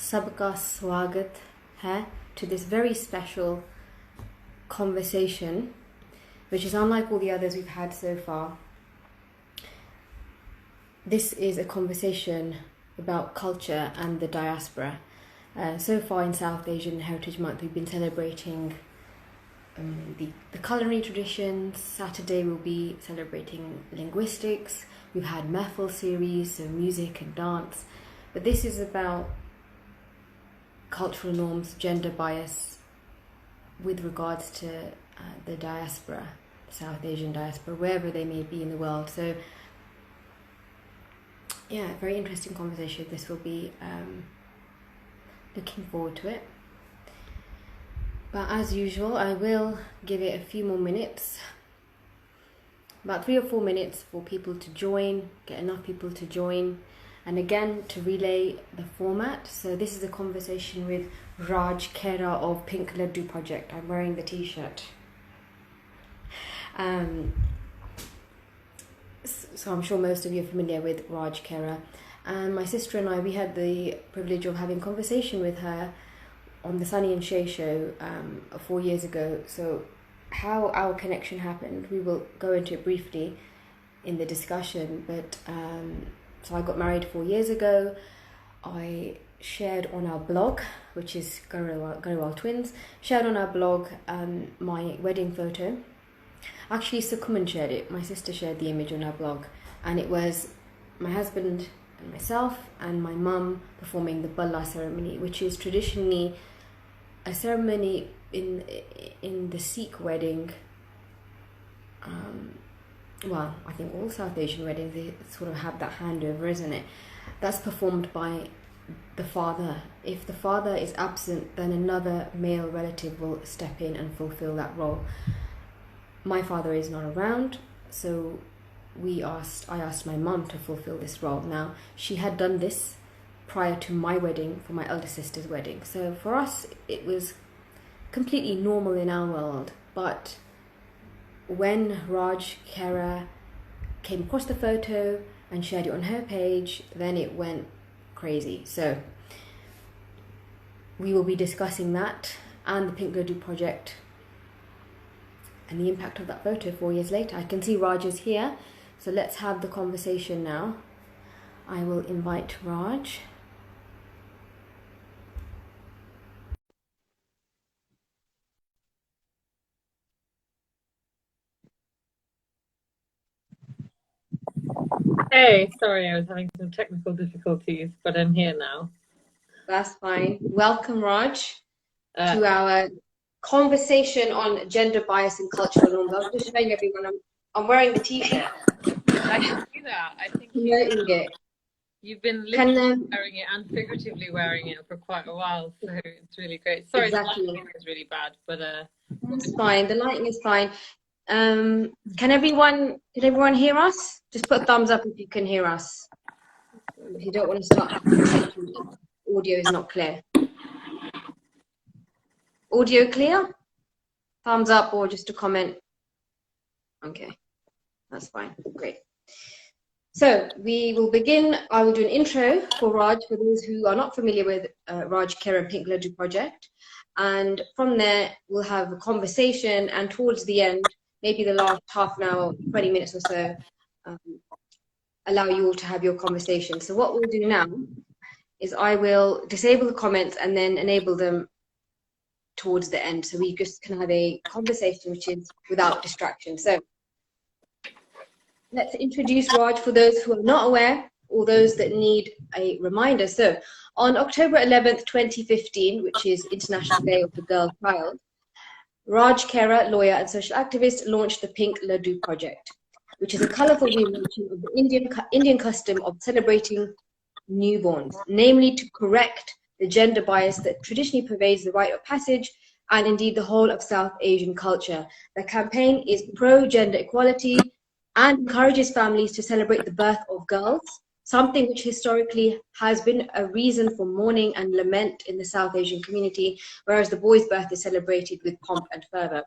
सबका स्वागत है to this very special conversation, which is unlike all the others we've had so far. This is a conversation about culture and the diaspora. So far in South Asian Heritage Month, we've been celebrating the culinary traditions. Saturday we'll be celebrating linguistics. We've had Mehfil series, so music and dance. But this is about cultural norms, gender bias with regards to the diaspora, South Asian diaspora, wherever they may be in the world. So yeah, very interesting conversation. This will be looking forward to it. But as usual, I will give it a few more minutes, about 3 or 4 minutes for people to join, get enough people to join. And again, to relay the format, so this is a conversation with Raj Khaira of Pink Ladoo Project. I'm wearing the t-shirt. So I'm sure most of you are familiar with Raj Khaira. And my sister and I, we had the privilege of having a conversation with her on the Sunny and Shay show 4 years ago. So how our connection happened, we will go into it briefly in the discussion, but so I got married 4 years ago. I shared on our blog, which is Grewal Twins, shared on our blog my wedding photo. Actually, Sukuman shared it. My sister shared the image on our blog, and it was my husband and myself and my mum performing the Balla ceremony, which is traditionally a ceremony in the Sikh wedding. Well, I think all South Asian weddings, they sort of have that handover, isn't it? That's performed by the father. If the father is absent, then another male relative will step in and fulfill that role. My father is not around, so I asked my mum to fulfill this role. Now, she had done this prior to my wedding, for my elder sister's wedding. So for us, it was completely normal in our world. But when Raj Khaira came across the photo and shared it on her page, then it went crazy. So we will be discussing that and the Pink Ladoo project and the impact of that photo 4 years later. I can see Raj is here, so let's have the conversation now. I will invite Raj. Hey, sorry, I was having some technical difficulties, but I'm here now. That's fine. Welcome, Raj, to our conversation on gender bias and cultural norms. I was just showing everyone I'm wearing the t-shirt. I can see that. I think you've been literally wearing it and figuratively wearing it for quite a while, so it's really great. Sorry, exactly. The lighting is really bad, but it's fine. The lighting is fine. Can everyone hear us? Just put a thumbs up if you can hear us. If you don't want to start, audio is not clear. Audio clear? Thumbs up or just a comment. Okay, that's fine. Great. So we will begin. I will do an intro for Raj for those who are not familiar with Raj Khaira and Pink Ladoo Project. And from there, we'll have a conversation, and towards the end, maybe the last half an hour, 20 minutes or so, allow you all to have your conversation. So what we'll do now is I will disable the comments and then enable them towards the end, so we just can have a conversation which is without distraction. So let's introduce Raj for those who are not aware or those that need a reminder. So on October 11th, 2015, which is International Day of the Girl Child, Raj Khaira, lawyer and social activist, launched the Pink Ladoo Project, which is a colourful reinvention of the Indian custom of celebrating newborns, namely to correct the gender bias that traditionally pervades the rite of passage and indeed the whole of South Asian culture. The campaign is pro-gender equality and encourages families to celebrate the birth of girls, something which historically has been a reason for mourning and lament in the South Asian community, whereas the boy's birth is celebrated with pomp and fervour.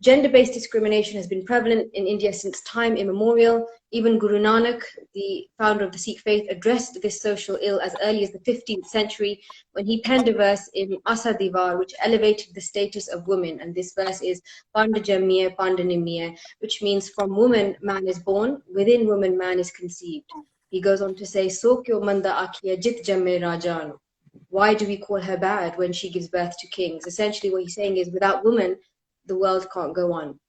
Gender-based discrimination has been prevalent in India since time immemorial. Even Guru Nanak, the founder of the Sikh faith, addressed this social ill as early as the 15th century when he penned a verse in Asa Divar which elevated the status of women. And this verse is Panda Jammiye Panda Nimmiye, which means from woman man is born, within woman man is conceived. He goes on to say, So kyo manda akhiya jit jamme rajanu. Why do we call her bad when she gives birth to kings? Essentially what he's saying is without woman, the world can't go on.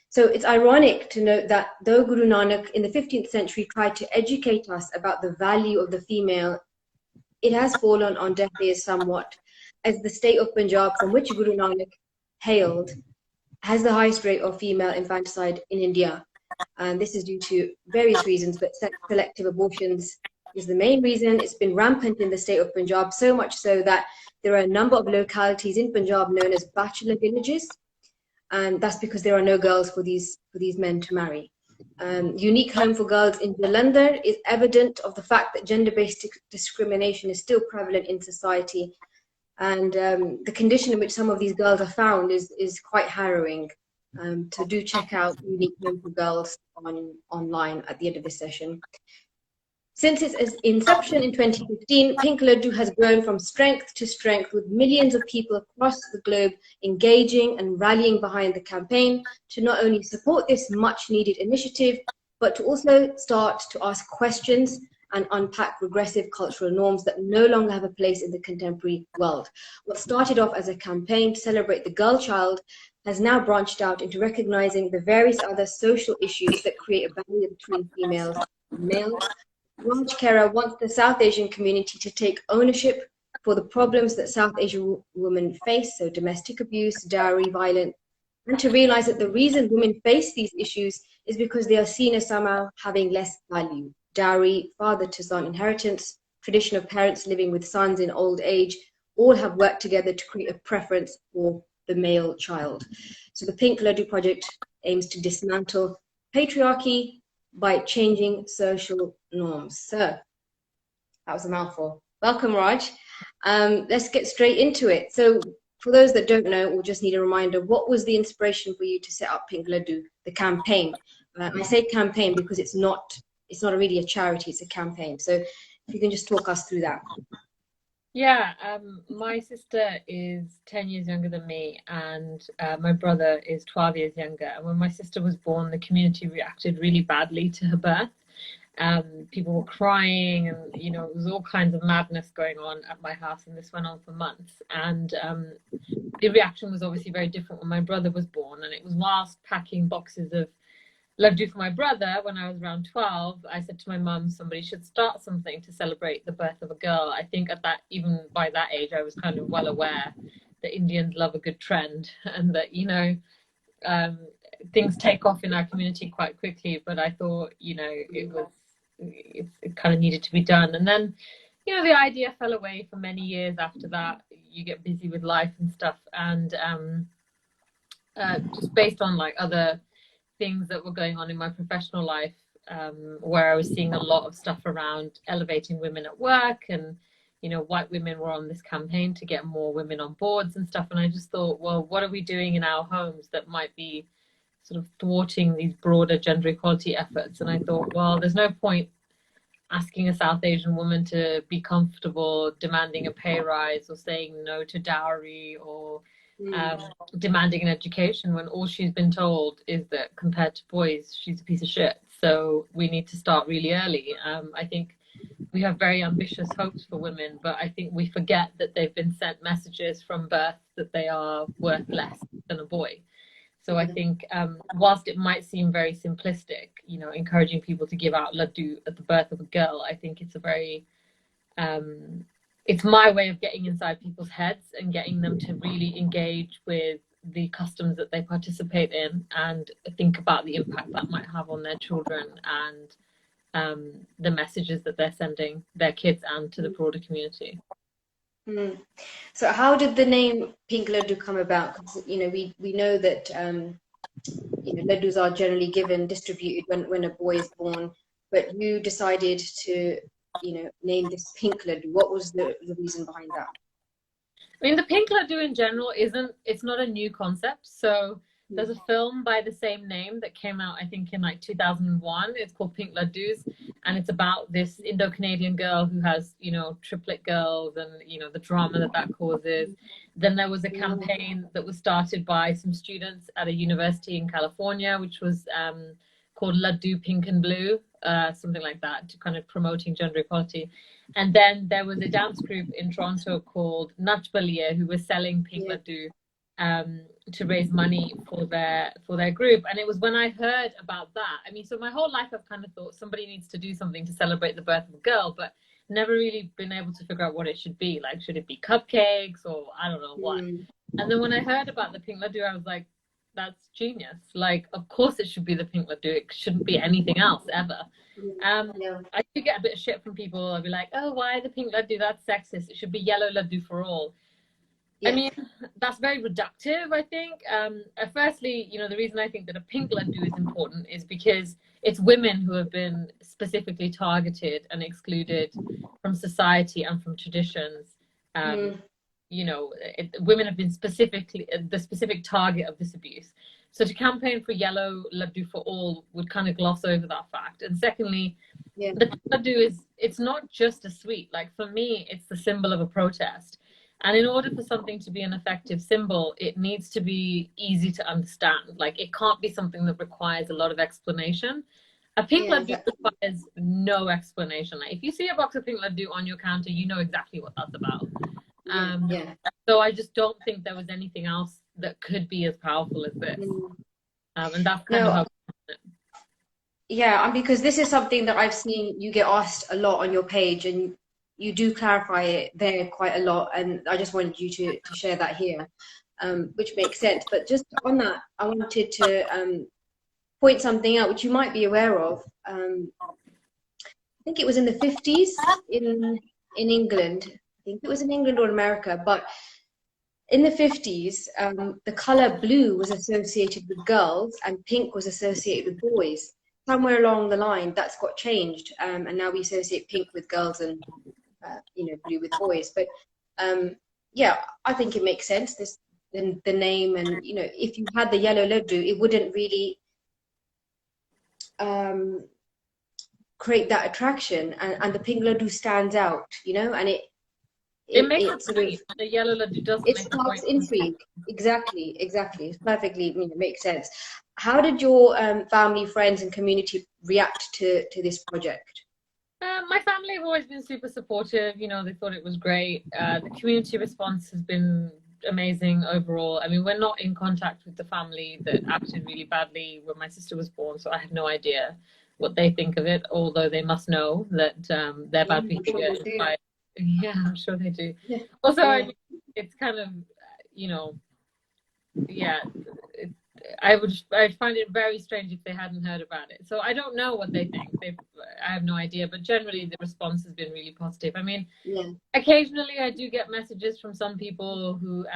So it's ironic to note that though Guru Nanak in the 15th century tried to educate us about the value of the female, it has fallen on deaf ears somewhat, as the state of Punjab, from which Guru Nanak hailed, has the highest rate of female infanticide in India. And this is due to various reasons, but selective abortions is the main reason. It's been rampant in the state of Punjab, so much so that there are a number of localities in Punjab known as bachelor villages, and that's because there are no girls for these men to marry. Unique home for girls in Jalandhar is evident of the fact that gender-based discrimination is still prevalent in society, and the condition in which some of these girls are found is quite harrowing. So do check out Unique Home for Girls online at the end of this session. Since its inception in 2015, Pink Ladoo has grown from strength to strength, with millions of people across the globe engaging and rallying behind the campaign to not only support this much-needed initiative, but to also start to ask questions and unpack regressive cultural norms that no longer have a place in the contemporary world. What started off as a campaign to celebrate the girl child has now branched out into recognizing the various other social issues that create a barrier between females and males. Raj Khaira wants the South Asian community to take ownership for the problems that South Asian women face, so domestic abuse, dowry, violence, and to realize that the reason women face these issues is because they are seen as somehow having less value. Dowry, father to son inheritance, tradition of parents living with sons in old age, all have worked together to create a preference for the male child. So the Pink Ladoo project aims to dismantle patriarchy by changing social norms. So that was a mouthful. Welcome, Raj. Let's get straight into it. So for those that don't know or just need a reminder, what was the inspiration for you to set up Pink Ladoo, the campaign? I say campaign because it's not really a charity, it's a campaign. So if you can just talk us through that. Yeah, my sister is 10 years younger than me, and my brother is 12 years younger. And when my sister was born, the community reacted really badly to her birth. People were crying, and it was all kinds of madness going on at my house, and this went on for months. And the reaction was obviously very different when my brother was born. And it was whilst packing boxes of Ladoo for my brother when I was around 12, I said to my mum, somebody should start something to celebrate the birth of a girl. I think even by that age, I was kind of well aware that Indians love a good trend, and that, things take off in our community quite quickly. But I thought, it kind of needed to be done. And then, the idea fell away for many years after that. You get busy with life and stuff. And just based on other things that were going on in my professional life, where I was seeing a lot of stuff around elevating women at work, and white women were on this campaign to get more women on boards and stuff. And I just thought, well, what are we doing in our homes that might be sort of thwarting these broader gender equality efforts? And I thought, well, there's no point asking a South Asian woman to be comfortable demanding a pay rise or saying no to dowry or demanding an education when all she's been told is that compared to boys, she's a piece of shit. So we need to start really early. I think we have very ambitious hopes for women, but I think we forget that they've been sent messages from birth that they are worth less than a boy. So I think whilst it might seem very simplistic, encouraging people to give out Ladoo at the birth of a girl, I think it's a very it's my way of getting inside people's heads and getting them to really engage with the customs that they participate in and think about the impact that might have on their children and the messages that they're sending their kids and to the broader community. So how did the name Pink Ladoo come about? Because we know that Ladoos are generally distributed when a boy is born, but you decided to name this Pink Ladoo. What was the reason behind that? I mean, the Pink Ladoo in general it's not a new concept. So There's a film by the same name that came out, I think, in like 2001. It's called Pink Ladoos, and it's about this Indo-Canadian girl who has, you know, triplet girls and, you know, the drama that that causes. Then there was a campaign that was started by some students at a university in California, which was called Ladoo Pink and Blue, something like that, to kind of promoting gender equality. And then there was a dance group in Toronto called Nach Baliye who was selling Pink Ladoo to raise money for their group. And it was when I heard about that, I mean, so my whole life I've kind of thought somebody needs to do something to celebrate the birth of a girl, but never really been able to figure out what it should be. Like, should it be cupcakes or I don't know what? And then when I heard about the Pink Ladoo, I was like, that's genius. Like, of course it should be the Pink Ladoo. It shouldn't be anything else ever. I do get a bit of shit from people. I'll be like, oh, why the Pink Ladoo? That's sexist. It should be yellow Ladoo for all. I mean, that's very reductive, I think. Firstly, you know, the reason I think that a pink ladoo is important is because it's women who have been specifically targeted and excluded from society and from traditions. You know, women have been specifically the specific target of this abuse. So to campaign for yellow ladoo for all would kind of gloss over that fact. And secondly, the ladoo it's not just a sweet. Like, for me, it's the symbol of a protest. And in order for something to be an effective symbol, it needs to be easy to understand. Like, it can't be something that requires a lot of explanation. A pink ladoo requires no explanation. Like, if you see a box of pink ladoo on your counter, you know exactly what that's about. So I just don't think there was anything else that could be as powerful as this. And that's kind of how. Yeah, because this is something that I've seen you get asked a lot on your page, and you do clarify it there quite a lot, and I just wanted you to share that here, which makes sense. But just on that, I wanted to point something out which you might be aware of. I think it was in the 50s in England. I think it was in England or America, but in the 50s, the color blue was associated with girls and pink was associated with boys. Somewhere along the line, that's got changed, and now we associate pink with girls and you know, blue with boys. But yeah, I think it makes sense. The name, and you know, if you had the yellow ladoo, it wouldn't really create that attraction, and the pink ladoo stands out, you know, and it makes it sort of, the yellow ladoo doesn't. It sparks intrigue. Exactly. It's perfectly, you know, makes sense. How did your family, friends, and community react to this project? My family have always been super supportive. You know, they thought it was great. The community response has been amazing overall. I mean, we're not in contact with the family that acted really badly when my sister was born, so I have no idea what they think of it, although they must know that their bad behavior is by. Yeah, I'm sure they do. Yeah. Also, I mean, it's kind of, you know, I'd find it very strange if they hadn't heard about it. So I don't know what they think. I have no idea, but generally the response has been really positive. I mean, occasionally I do get messages from some people who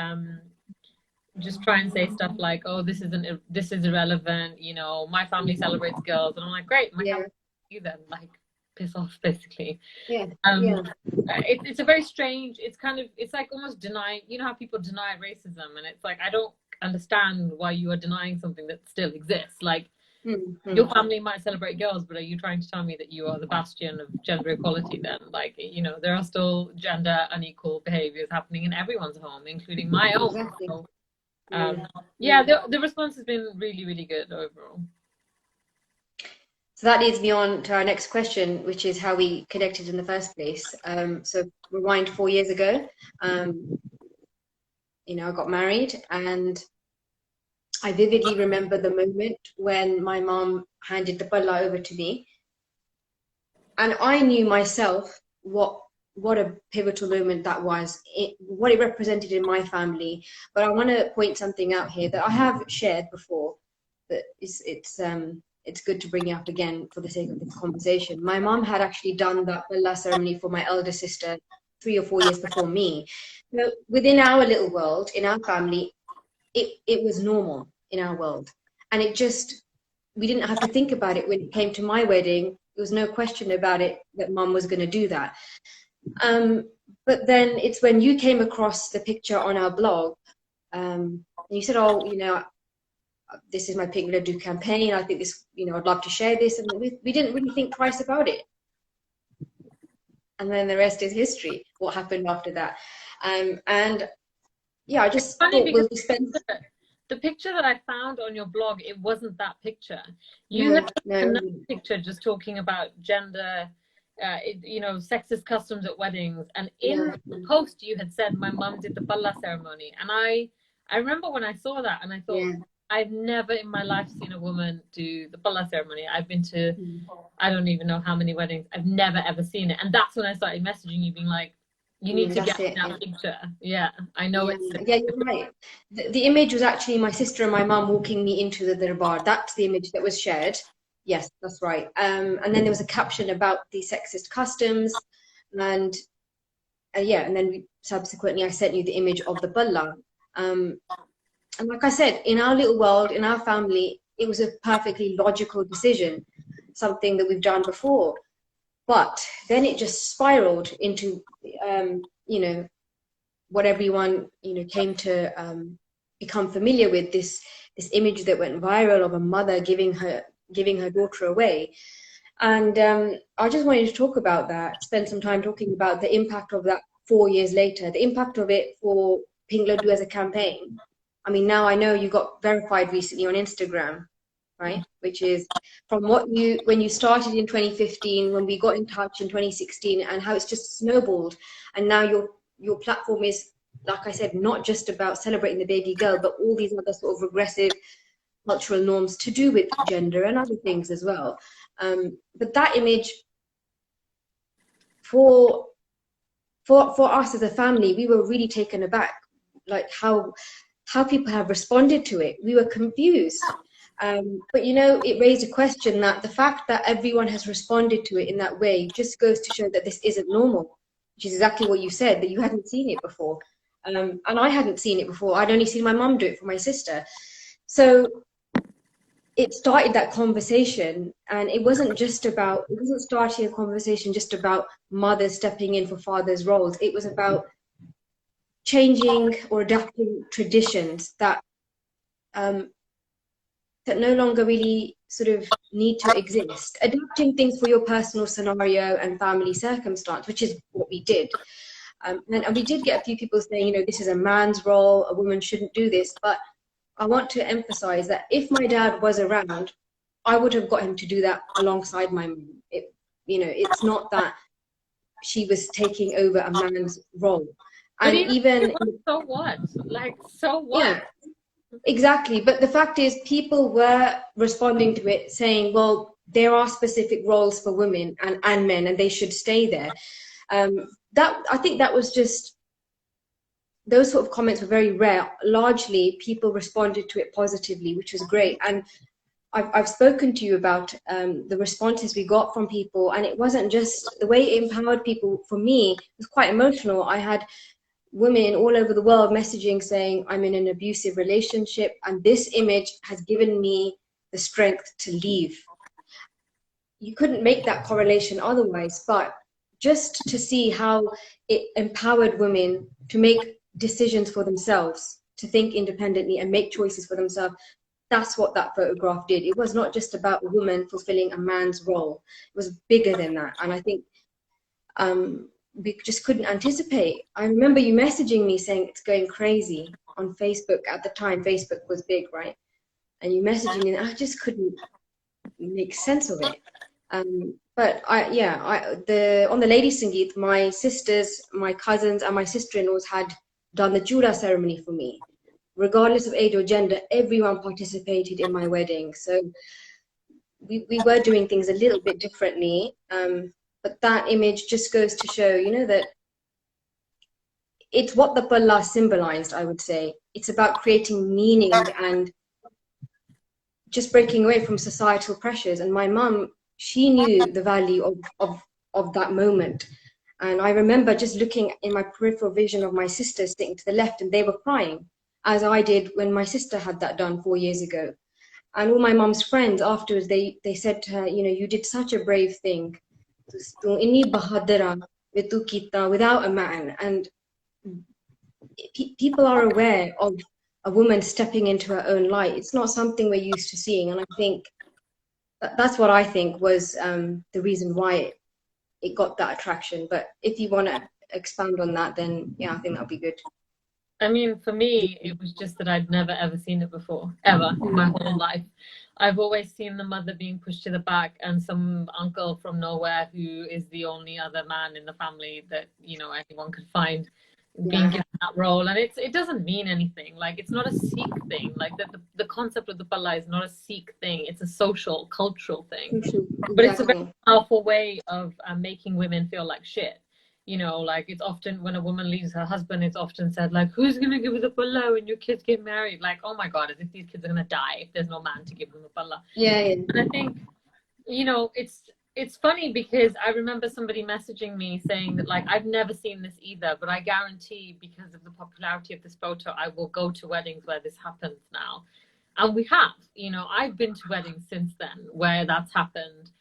just try and say stuff like, "Oh, this is irrelevant. You know, my family celebrates girls," and I'm like, "Great, my family do then." Like, piss off, basically. It's a very strange. It's like almost denying. You know how people deny racism, and it's like, I don't understand why you are denying something that still exists. Like, your family might celebrate girls, but are you trying to tell me that you are the bastion of gender equality then? Like, you know, there are still gender unequal behaviors happening in everyone's home, including my own. Exactly. So, the response has been really, really good overall. So that leads me on to our next question, which is how we connected in the first place. So rewind 4 years ago, you know, I got married, and I vividly remember the moment when my mom handed the palla over to me, and I knew myself what a pivotal moment that was, what it represented in my family. But I want to point something out here that I have shared before, that it's good to bring up again for the sake of this conversation. My mom had actually done that palla ceremony for my elder sister 3 or 4 years before me. So within our little world, in our family, it was normal in our world. And we didn't have to think about it when it came to my wedding. There was no question about it that mom was going to do that. But then it's when you came across the picture on our blog, and you said, "Oh, you know, this is my Pink Ladoo campaign. I think this, I'd love to share this. And we didn't really think twice about it. And then the rest is history, what happened after that. And yeah, I just thought we'll spend... The picture that I found on your blog, it wasn't that picture. You had another picture just talking about gender, sexist customs at weddings. And in the post, you had said, my mum did the balla ceremony. And I remember when I saw that and I thought, I've never in my life seen a woman do the balla ceremony. I've been to, I don't even know how many weddings. I've never, ever seen it. And that's when I started messaging you, being like, you need to get that picture. Yeah, I know it's... Yeah, you're right. The image was actually my sister and my mum walking me into the darbar. That's the image that was shared. Yes, that's right. And then there was a caption about the sexist customs. And and then subsequently I sent you the image of the balla. And like I said, in our little world, in our family, it was a perfectly logical decision, something that we've done before. But then it just spiraled into, what everyone, came to become familiar with, this image that went viral of a mother giving her daughter away. And I just wanted to talk about that, spend some time talking about the impact of that 4 years later, the impact of it for Pink Ladoo as a campaign. I mean, now I know you got verified recently on Instagram, right? Which is from when you started in 2015, when we got in touch in 2016, and how it's just snowballed. And now your platform is, like I said, not just about celebrating the baby girl, but all these other sort of regressive cultural norms to do with gender and other things as well. But that image, for us as a family, we were really taken aback, like how people have responded to it. We were confused. But it raised a question that the fact that everyone has responded to it in that way just goes to show that this isn't normal, which is exactly what you said, that you hadn't seen it before. And I hadn't seen it before. I'd only seen my mum do it for my sister. So it started that conversation, and it wasn't starting a conversation just about mothers stepping in for fathers' roles. It was about changing or adapting traditions that no longer really sort of need to exist. Adapting things for your personal scenario and family circumstance, which is what we did. And we did get a few people saying, this is a man's role, a woman shouldn't do this. But I want to emphasize that if my dad was around, I would have got him to do that alongside my mum. It's not that she was taking over a man's role. And so what? Like, so what? Yeah. Exactly. But the fact is, people were responding to it saying, well, there are specific roles for women and men, and they should stay there. I think that was just, those sort of comments were very rare. Largely, people responded to it positively, which was great. And I've spoken to you about the responses we got from people, and it wasn't just the way it empowered people. For me, it was quite emotional. I had women all over the world messaging saying, I'm in an abusive relationship and this image has given me the strength to leave. You couldn't make that correlation otherwise, but just to see how it empowered women to make decisions for themselves, to think independently and make choices for themselves, that's what that photograph did. It was not just about a woman fulfilling a man's role. It was bigger than that. And I think we just couldn't anticipate. I remember you messaging me saying it's going crazy on Facebook. At the time, Facebook was big, right? And you messaging me, and I just couldn't make sense of it. But on the Ladies Sangeet, my sisters, my cousins, and my sister-in-laws had done the Jura ceremony for me. Regardless of age or gender, everyone participated in my wedding. So we were doing things a little bit differently. But that image just goes to show, that it's what the balla symbolized, I would say. It's about creating meaning and just breaking away from societal pressures. And my mum, she knew the value of that moment. And I remember just looking in my peripheral vision of my sisters sitting to the left, and they were crying, as I did when my sister had that done 4 years ago. And all my mum's friends afterwards, they said to her, you did such a brave thing. Without a man. And people are aware of a woman stepping into her own light. It's not something we're used to seeing, and I think that's what I think was the reason why it got that attraction. But if you want to expand on that, then yeah, I think that'll be good. I mean, for me, it was just that I'd never ever seen it before, ever in my whole life. I've always seen the mother being pushed to the back and some uncle from nowhere who is the only other man in the family that, you know, anyone could find being given that role. And it doesn't mean anything. Like, it's not a Sikh thing. Like, the concept of the palla is not a Sikh thing. It's a social, cultural thing. Exactly. But it's a very powerful way of making women feel like shit. You know, like, it's often when a woman leaves her husband, it's often said, like, who's going to give her the palla when your kids get married? Like, oh my God, as if these kids are going to die if there's no man to give them a palla. Yeah. And I think, you know, it's funny because I remember somebody messaging me saying that, like, I've never seen this either, but I guarantee because of the popularity of this photo, I will go to weddings where this happens now. And we have, you know, I've been to weddings since then where that's happened.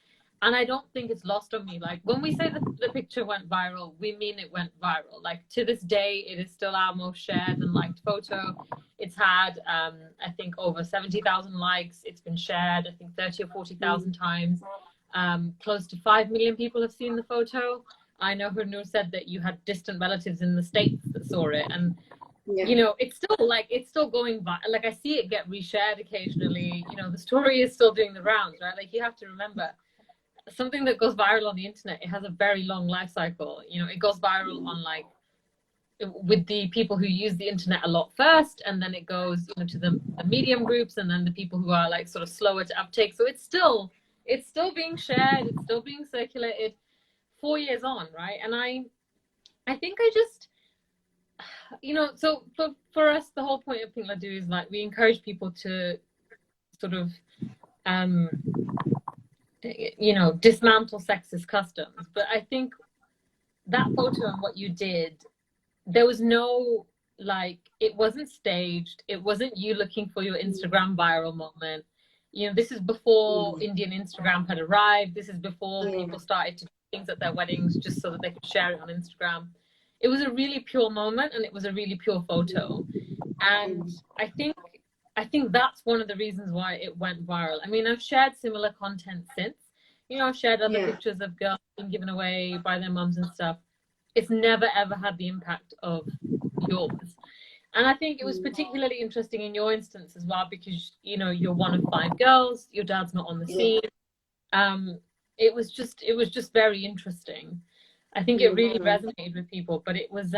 And I don't think it's lost on me. Like, when we say that the picture went viral, we mean it went viral. Like, to this day, it is still our most shared and liked photo. It's had, I think, over 70,000 likes. It's been shared, I think, 30 or 40,000 times. Close to 5 million people have seen the photo. I know Hernoor said that you had distant relatives in the States that saw it. And, you know, it's still going by. Like, I see it get reshared occasionally. You know, the story is still doing the rounds, right? Like, you have to remember, something that goes viral on the internet, it has a very long life cycle. You know, it goes viral on, like, with the people who use the internet a lot first, and then it goes, you know, to the medium groups, and then the people who are, like, sort of slower to uptake. So it's still being shared, it's still being circulated 4 years on, right? And I think I just, you know, so for us, the whole point of Pink Ladoo is, like, we encourage people to sort of you know, dismantle sexist customs. But I think that photo and what you did, there was no, like, it wasn't staged. It wasn't you looking for your Instagram viral moment. You know, this is before Indian Instagram had arrived. This is before people started to do things at their weddings just so that they could share it on Instagram. It was a really pure moment, and it was a really pure photo. And I think that's one of the reasons why it went viral. I mean, I've shared similar content since. You know, I've shared other pictures of girls being given away by their mums and stuff. It's never, ever had the impact of yours. And I think it was particularly interesting in your instance as well because, you know, you're one of 5 girls. Your dad's not on the scene. It was just very interesting. I think it really resonated with people. But it was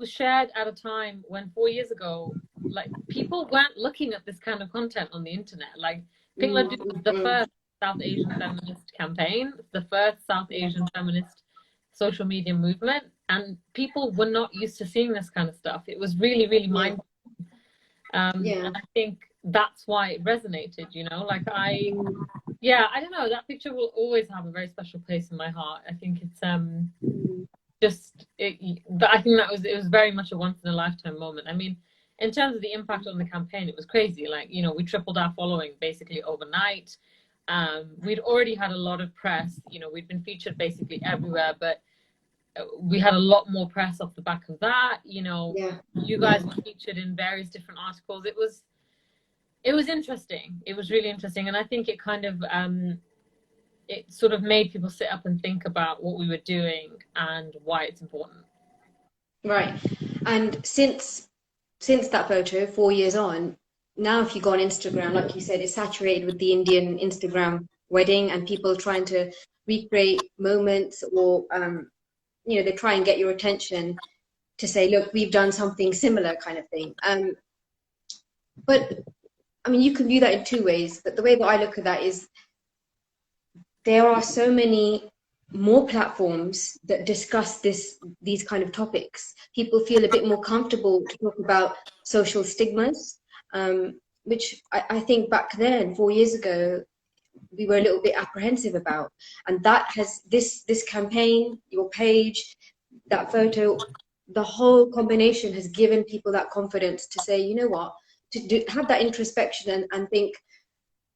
shared at a time when 4 years ago, like, people weren't looking at this kind of content on the internet. Like, Pink Ladoo was the first South Asian feminist campaign, the first South Asian feminist social media movement, and people were not used to seeing this kind of stuff. It was really, really mind-blowing. And I think that's why it resonated, you know? Like, I don't know, that picture will always have a very special place in my heart. I think it's but I think it was very much a once-in-a-lifetime moment. I mean, in terms of the impact on the campaign, it was crazy. Like, you know, we tripled our following basically overnight. We'd already had a lot of press. You know, we'd been featured basically everywhere, but we had a lot more press off the back of that. You know, you guys were featured in various different articles. It was interesting. It was really interesting, and I think it kind of it sort of made people sit up and think about what we were doing and why it's important. Right. And since that photo, 4 years on, now if you go on Instagram, like you said, it's saturated with the Indian Instagram wedding and people trying to recreate moments or, you know, they try and get your attention to say, look, we've done something similar kind of thing. But, I mean, you can view that in 2 ways. But the way that I look at that is there are so many more platforms that discuss these kind of topics. People feel a bit more comfortable to talk about social stigmas, which I think back then, 4 years ago, we were a little bit apprehensive about. And that has this campaign, your page, that photo, the whole combination has given people that confidence to say, you know what, have that introspection and think,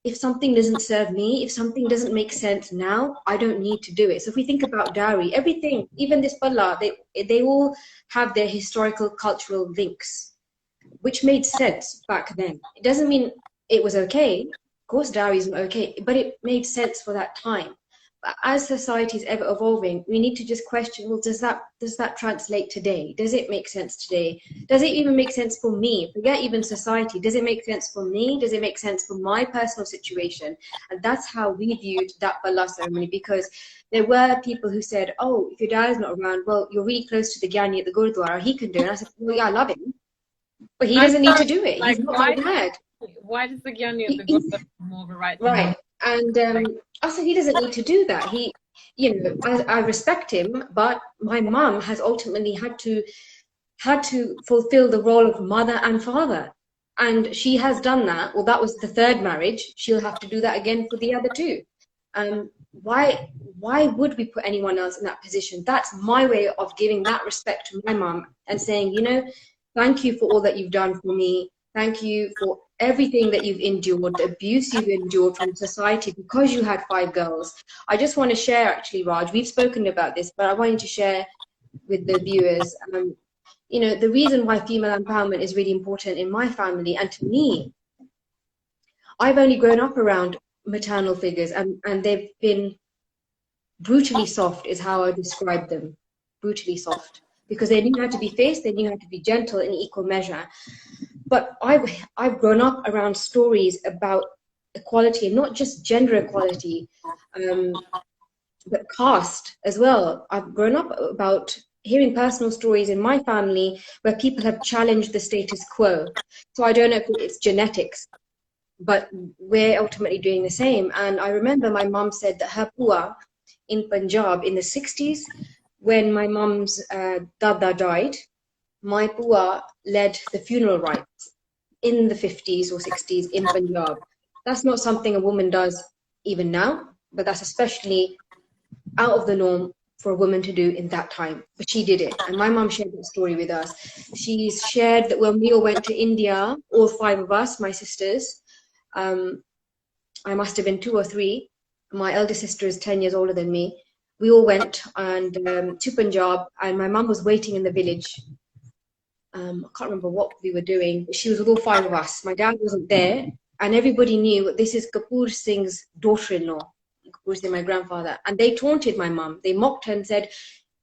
if something doesn't serve me, if something doesn't make sense now, I don't need to do it. So if we think about dowry, everything, even this palla, they all have their historical, cultural links. which made sense back then. It doesn't mean it was okay. Of course, dowry isn't okay, but it made sense for that time. But as society is ever evolving, we need to just question, well, does that translate today? Does it make sense today? Does it even make sense for me? Forget even society. Does it make sense for me? Does it make sense for my personal situation? And that's how we viewed that Balla ceremony, because there were people who said, oh, if your dad is not around, well, you're really close to the Gyani at the Gurdwara, he can do it. And I said, well, yeah, I love him, but he doesn't need to do it. He's not my dad. Why does the Gyani at the Gurdwara have more of a right to Right. And I said, he doesn't need to do that. He, I respect him, but my mum has ultimately had to fulfill the role of mother and father. And she has done that. Well, that was the third marriage. She'll have to do that again for the other two. Why would we put anyone else in that position? That's my way of giving that respect to my mum and saying, thank you for all that you've done for me. Thank you for everything that you've endured, the abuse you've endured from society because you had 5 girls. I just want to share, actually, Raj, we've spoken about this, but I wanted to share with the viewers, the reason why female empowerment is really important in my family and to me. I've only grown up around maternal figures and they've been brutally soft is how I describe them. Brutally soft. Because they knew how to be fierce, they knew how to be gentle in equal measure. But I've grown up around stories about equality, and not just gender equality, but caste as well. I've grown up about hearing personal stories in my family where people have challenged the status quo. So I don't know if it's genetics, but we're ultimately doing the same. And I remember my mom said that her pua in Punjab in the 60s, when my mom's dada died, my pua led the funeral rites in the 50s or 60s in Punjab. That's not something a woman does even now, but that's especially out of the norm for a woman to do in that time. But she did it. And my mom shared that story with us. She's shared that when we all went to India, all 5 of us, my sisters, I must have been 2 or 3. My elder sister is 10 years older than me. We all went to Punjab, and my mum was waiting in the village. I can't remember what we were doing. She was with all 5 of us. My dad wasn't there, and everybody knew this is Kapoor Singh's daughter-in-law. Kapoor Singh, my grandfather. And they taunted my mum. They mocked her and said,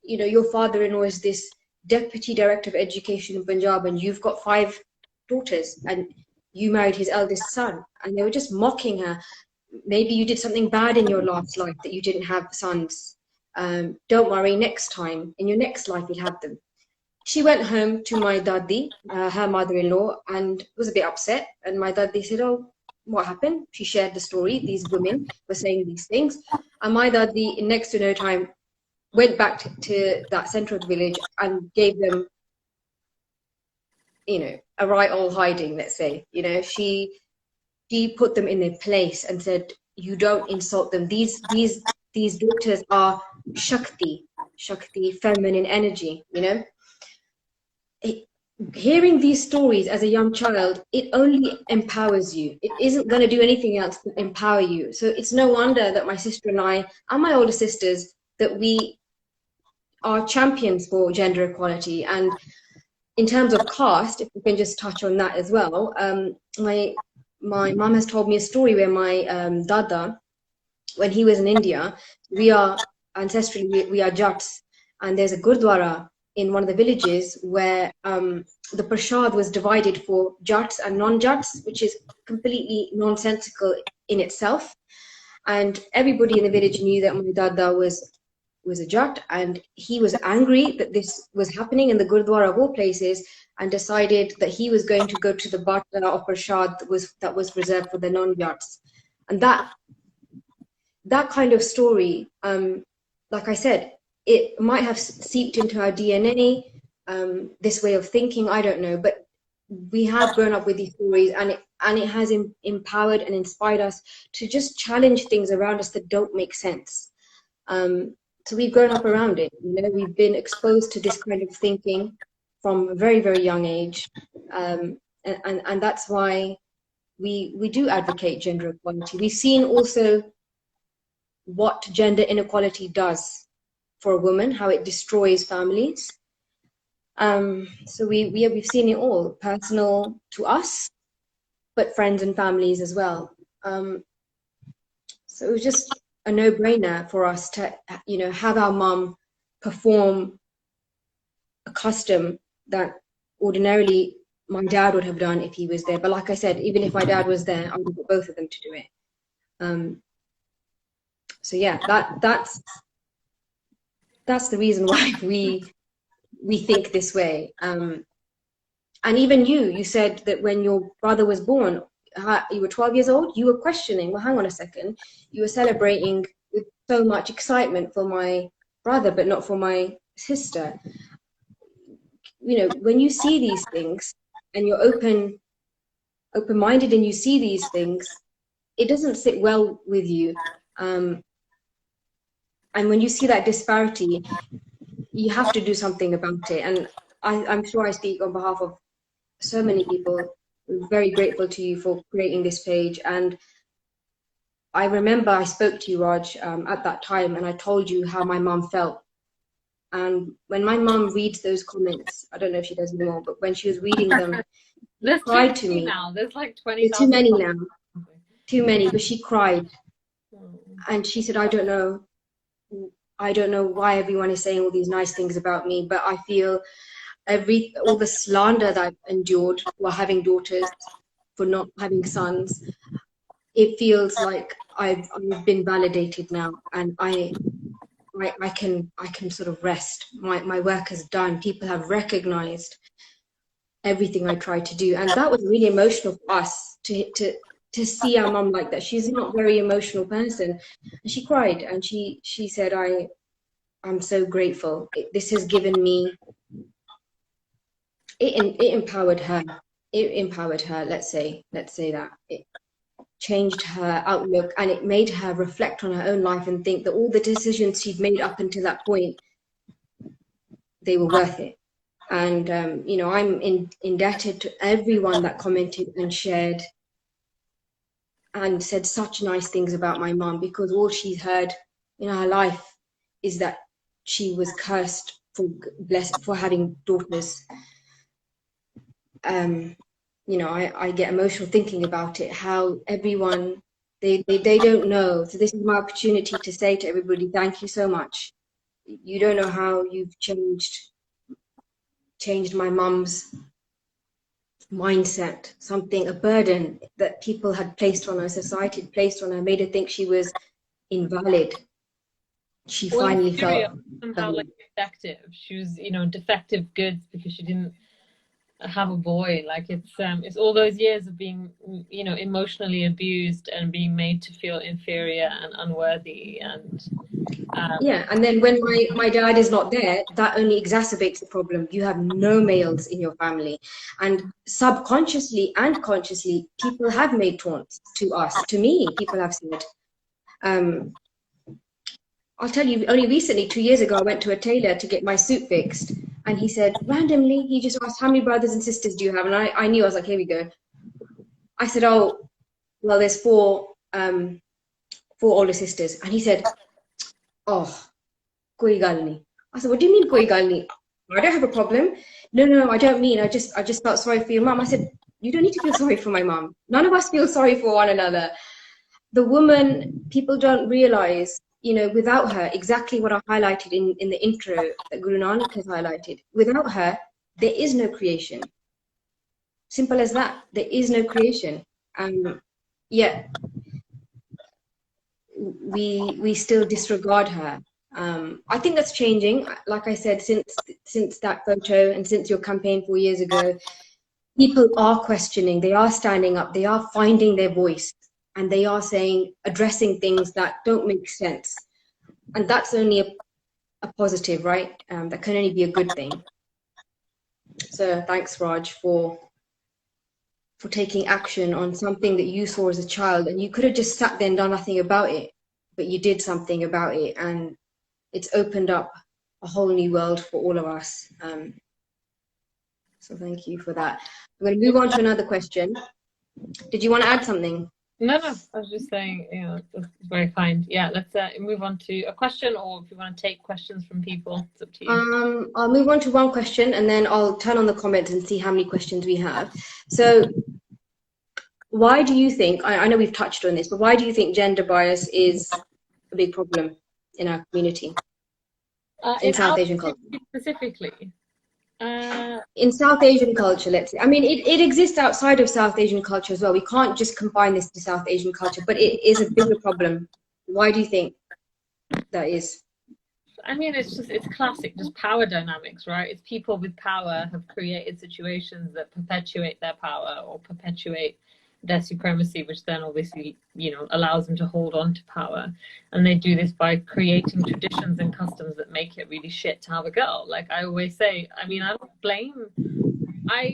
your father-in-law is this deputy director of education in Punjab, and you've got 5 daughters, and you married his eldest son. And they were just mocking her. Maybe you did something bad in your last life that you didn't have sons. Don't worry, next time, in your next life, you'll have them. She went home to my dadi, her mother-in-law, and was a bit upset. And my dadi said, oh, what happened? She shared the story. These women were saying these things. And my dadi, in next to no time, went back to that centre of the village and gave them, a right old hiding, let's say. She put them in their place and said, you don't insult them. These daughters are Shakti, feminine energy, Hearing these stories as a young child, it only empowers you. It isn't going to do anything else to empower you. So it's no wonder that my sister and I, and my older sisters, that we are champions for gender equality. And in terms of caste, if we can just touch on that as well, my mum has told me a story where my dada, when he was in India, we are ancestrally, we are Jats, and there's a Gurdwara in one of the villages where the prasad was divided for Jats and non-Jats, which is completely nonsensical in itself. And everybody in the village knew that my dada was a Jat, and he was angry that this was happening in the Gurdwara of all places, and decided that he was going to go to the Batra of prasad that was reserved for the non-Jats. And that kind of story, like I said, it might have seeped into our DNA, this way of thinking, I don't know, but we have grown up with these stories, and it has empowered and inspired us to just challenge things around us that don't make sense. So we've grown up around it. We've been exposed to this kind of thinking from a very, very young age, and that's why we do advocate gender equality. We've seen also what gender inequality does for a woman, how it destroys families. So we've seen it all, personal to us, but friends and families as well. So it was just a no-brainer for us to, have our mum perform a custom that ordinarily my dad would have done if he was there. But like I said, even if my dad was there, I would have got both of them to do it. So yeah, that's the reason why we think this way. And even you said that when your brother was born, you were 12 years old, you were questioning, well, hang on a second, you were celebrating with so much excitement for my brother, but not for my sister. When you see these things and you're open-minded and you see these things, it doesn't sit well with you. And when you see that disparity, you have to do something about it. And I'm sure I speak on behalf of so many people. I'm very grateful to you for creating this page. And I remember I spoke to you, Raj, at that time, and I told you how my mum felt. And when my mum reads those comments, I don't know if she does anymore, but when she was reading them, There's cried too to me. now. There's like There's too 20,000. many now. Too many, but she cried. And she said, I don't know why everyone is saying all these nice things about me, but I feel all the slander that I've endured while having daughters, for not having sons, it feels like I've been validated now, and I can sort of rest. My work is done. People have recognized everything I tried to do, and that was really emotional for us to see our mum like that. She's not a very emotional person, and she cried, and she said, I'm so grateful. This has given me. It empowered her. It empowered her. Let's say that it changed her outlook, and it made her reflect on her own life and think that all the decisions she'd made up until that point, they were worth it. And I'm indebted to everyone that commented and shared and said such nice things about my mum, because all she's heard in her life is that she was cursed for having daughters. I get emotional thinking about it, how everyone, they don't know. So this is my opportunity to say to everybody, thank you so much. You don't know how you've changed my mum's mindset, a burden that people had placed on her, society had placed on her, made her think she was invalid. She finally felt somehow like defective. She was, defective goods because she didn't have a boy. Like it's all those years of being, emotionally abused and being made to feel inferior and unworthy. And and then when my dad is not there, that only exacerbates the problem. You have no males in your family, and subconsciously and consciously, people have made taunts to us. To me, people have said, I'll tell you, only recently, 2 years ago, I went to a tailor to get my suit fixed, and he said, randomly, he just asked, how many brothers and sisters do you have? And I knew, I was like, here we go. I said, oh, well, there's four older sisters. And he said, oh, koi gal nahi. I said, what do you mean koi gal nahi? I don't have a problem. No, I don't mean, I just felt sorry for your mum. I said, you don't need to feel sorry for my mum. None of us feel sorry for one another. The woman, people don't realize, without her, exactly what I highlighted in the intro that Guru Nanak has highlighted, without her, there is no creation. Simple as that. There is no creation. Yet, we still disregard her. I think that's changing. Like I said, since that photo and since your campaign 4 years ago, people are questioning, they are standing up, they are finding their voice, and they are addressing things that don't make sense. And that's only a positive, right? That can only be a good thing. So thanks, Raj, for taking action on something that you saw as a child, and you could have just sat there and done nothing about it, but you did something about it, and it's opened up a whole new world for all of us. So thank you for that. I'm going to move on to another question. Did you want to add something? No, no, I was just saying, you know, that's very kind. Yeah, let's move on to a question, or if you want to take questions from people, it's up to you. I'll move on to one question and then I'll turn on the comments and see how many questions we have. So, why do you think, I know we've touched on this, but why do you think gender bias is a big problem in our community, in In South our Asian culture? community specifically, In South Asian culture, let's say. I mean, it exists outside of South Asian culture as well. We can't just confine this to South Asian culture, but it is a bigger problem. Why do you think that is? I mean, it's classic, just power dynamics, right? It's people with power have created situations that perpetuate their power or perpetuate their supremacy, which then obviously, you know, allows them to hold on to power. And they do this by creating traditions and customs that make it really shit to have a girl. Like I always say, I mean, I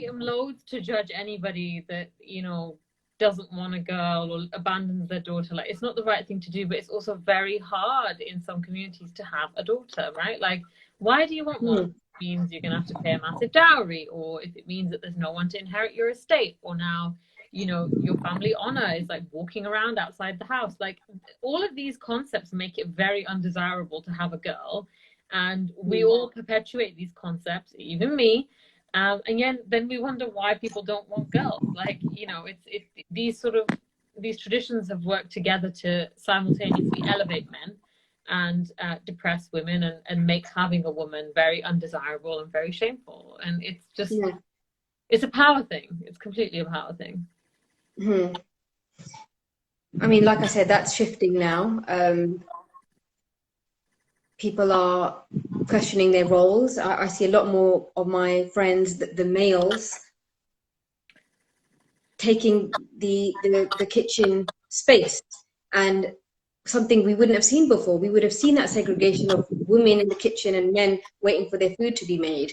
am loath to judge anybody that, you know, doesn't want a girl or abandons their daughter. Like, it's not the right thing to do, but it's also very hard in some communities to have a daughter, right? Like, why do you want one? It means you're gonna have to pay a massive dowry, or if it means that there's no one to inherit your estate, or now, you know, your family honor is like walking around outside the house. Like, all of these concepts make it very undesirable to have a girl, and we all perpetuate these concepts, even me. And then we wonder why people don't want girls. Like, you know, these traditions have worked together to simultaneously elevate men and depress women, and make having a woman very undesirable and very shameful. And it's just, it's a power thing. It's completely a power thing. I mean, like I said, that's shifting now. People are questioning their roles. I see a lot more of my friends, the males, taking the kitchen space, and something we wouldn't have seen before. We would have seen that segregation of women in the kitchen and men waiting for their food to be made.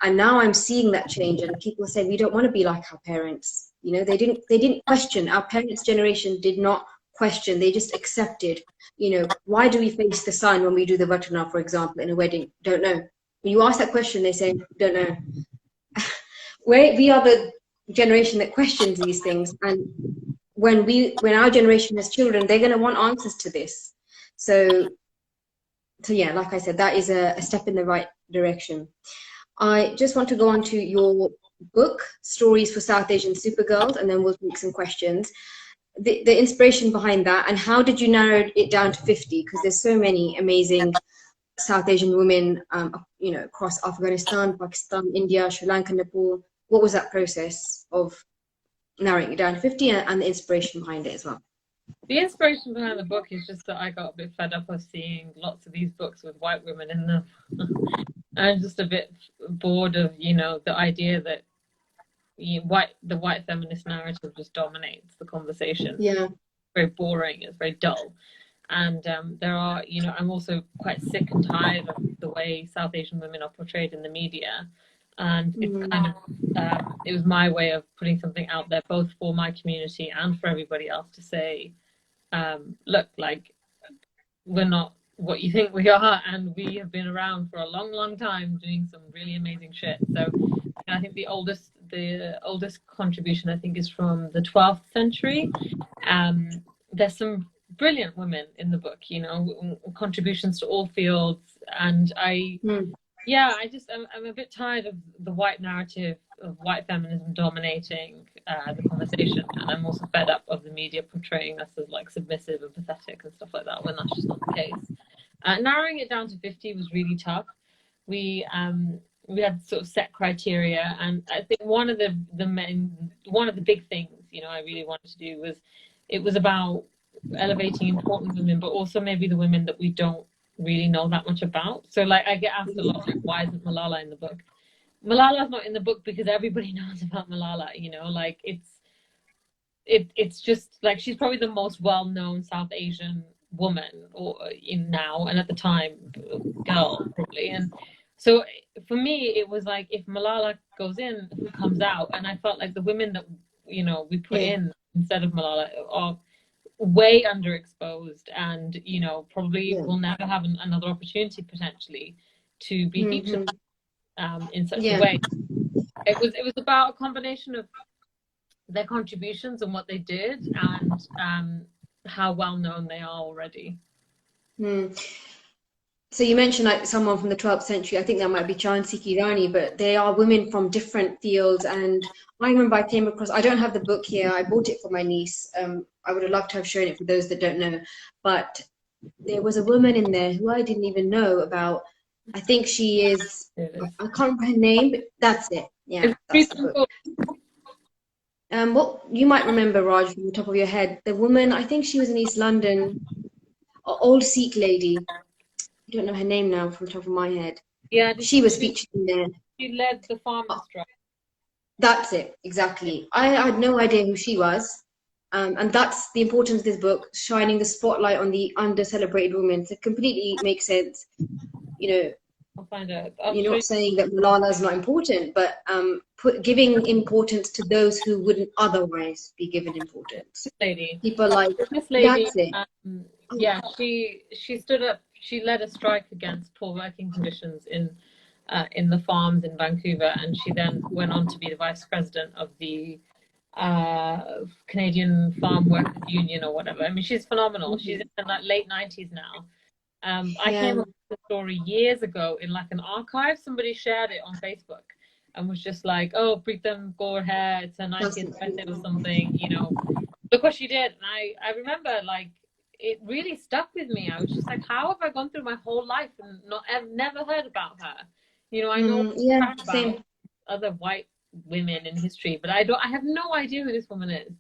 And now I'm seeing that change, and people say we don't want to be like our parents. You know, they didn't question. Our parents' generation did not question. They just accepted. You know, why do we face the sun when we do the vatana, for example, in a wedding? Don't know. When you ask that question, they say, don't know. We are the generation that questions these things, and when our generation has children, they're going to want answers to this. So yeah, like I said, that is a step in the right direction. I just want to go on to your book, Stories for South Asian Supergirls, and then we'll take some questions. The inspiration behind that, and how did you narrow it down to 50? Because there's so many amazing South Asian women, you know, across Afghanistan, Pakistan, India, Sri Lanka, Nepal. What was that process of narrowing it down to 50, and the inspiration behind it as well? The inspiration behind the book is just that I got a bit fed up of seeing lots of these books with white women in them. I'm just a bit bored of, you know, the idea that the white feminist narrative just dominates the conversation. Yeah. It's very boring, it's very dull. And there are, you know, I'm also quite sick and tired of the way South Asian women are portrayed in the media. And it's kind of, it was my way of putting something out there, both for my community and for everybody else, to say, look, like, we're not what you think we are, and we have been around for a long, long time doing some really amazing shit. So I think the oldest contribution, I think, is from the 12th century. There's some brilliant women in the book, you know, contributions to all fields. And I'm a bit tired of the white narrative of white feminism dominating the conversation, and I'm also fed up of the media portraying us as like submissive and pathetic and stuff like that, when that's just not the case. Narrowing it down to 50 was really tough. We had sort of set criteria, and I think one of the big things, you know, I really wanted to do was about elevating important women, but also maybe the women that we don't really know that much about. So like, I get asked a lot, like, why isn't Malala in the book? Malala's not in the book because everybody knows about Malala, you know, like, it's just like, she's probably the most well-known South Asian woman, or in now, and at the time, girl, probably. And so for me, it was like, if Malala goes in, who comes out? And I felt like the women that, you know, we put in instead of Malala are way underexposed, and, you know, probably will never have another opportunity potentially to be featured in such a way. It was about a combination of their contributions and what they did, and how well known they are already. So you mentioned like someone from the 12th century. I think that might be Jhansi Ki Rani, but they are women from different fields. And I remember I came across, I don't have the book here, I bought it for my niece. I would have loved to have shown it for those that don't know. But there was a woman in there who I didn't even know about. I think she is, I can't remember her name, but that's it. Yeah, that's the book. What you might remember, Raj, from the top of your head, the woman, I think she was in East London, old Sikh lady. I don't know her name now from the top of my head. Yeah, she was featured in there. She led the farmers' strike. That's it, exactly. I had no idea who she was. And that's the importance of this book, shining the spotlight on the under-celebrated women. So it completely makes sense. You know, I'll find out. You're not saying that Malala is not important, but giving importance to those who wouldn't otherwise be given importance. Lady. People like this lady. That's it. Yeah, she stood up. She led a strike against poor working conditions in the farms in Vancouver, and she then went on to be the vice president of the Canadian Farm Workers Union or whatever. I mean, she's phenomenal. She's in the late 90s now. I came up with the story years ago in like an archive. Somebody shared it on Facebook and was just like, "Oh, Pritam Kaur hai, it's her 90th birthday or something. You know, look what she did." And I remember like it really stuck with me. I was just like, "How have I gone through my whole life and I've never heard about her?" You know, I know about other white women in history, but I have no idea who this woman is.